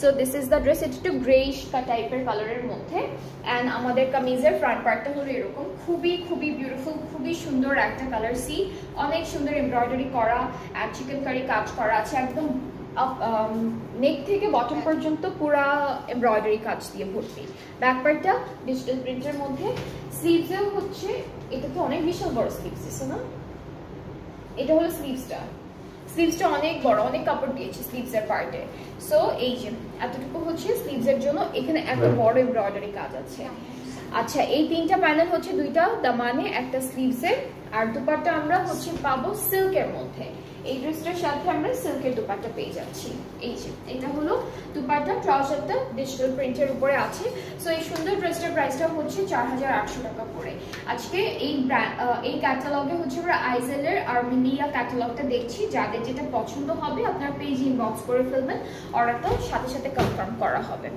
So this is the dress. এটা একটু greyish টাইপের কালারের মধ্যে। অ্যান্ড আমাদের কামিজের ফ্রন্ট পার্টটা হলো এরকম, খুবই খুবই বিউটিফুল, খুবই সুন্দর একটা কালার। সি অনেক সুন্দর এমব্রয়ডারি করা অ্যান্ড চিকেন কারি কাজ করা আছে একদম নেক থেকে বটম পর্যন্ত পুরা এমব্রয়ডারি কাজ দিয়ে ভর্তি। ব্যাক পার্টটা ডিজিটাল প্রিন্টের মধ্যে। স্লিভসেও হচ্ছে, এটা তো অনেক বিশাল বড় স্লিভস দিচ্ছে না, এটা হলো স্লিভসটা। স্লিভসটা অনেক বড়, অনেক কাপড় দিয়েছে স্লিভসের পার্টে। সো এই যে এতটুকু হচ্ছে স্লিভসের জন্য, এখানে এত বড় এমব্রয়ডারি কাজ আছে। আচ্ছা, এই তিনটা প্যানেল হচ্ছে দুইটা দামানে একটা স্লিভসের। আর দুপাট্টা আমরা হচ্ছে পাবো সিল্কের মধ্যে। এই ড্রেসটার সাথে আমরা সিল্কের দুপাট্টা পেয়ে যাচ্ছি। এই যে এটা হলো দুপাট্টা, ট্রাউজারটা ডিজিটাল প্রিন্টের উপরে আছে। সো এই সুন্দর ড্রেসটার প্রাইসটা হচ্ছে 4800 টাকা করে। আজকে এই ক্যাটালগে হচ্ছে আমরা আইজেলের আর মিলিয়া ক্যাটালগটা দেখছি। যাদের যেটা পছন্দ হবে আপনার পেজ ইনবক্স করে ফেলবেন, অর্ডারটা সাথে সাথে কনফার্ম করা হবে।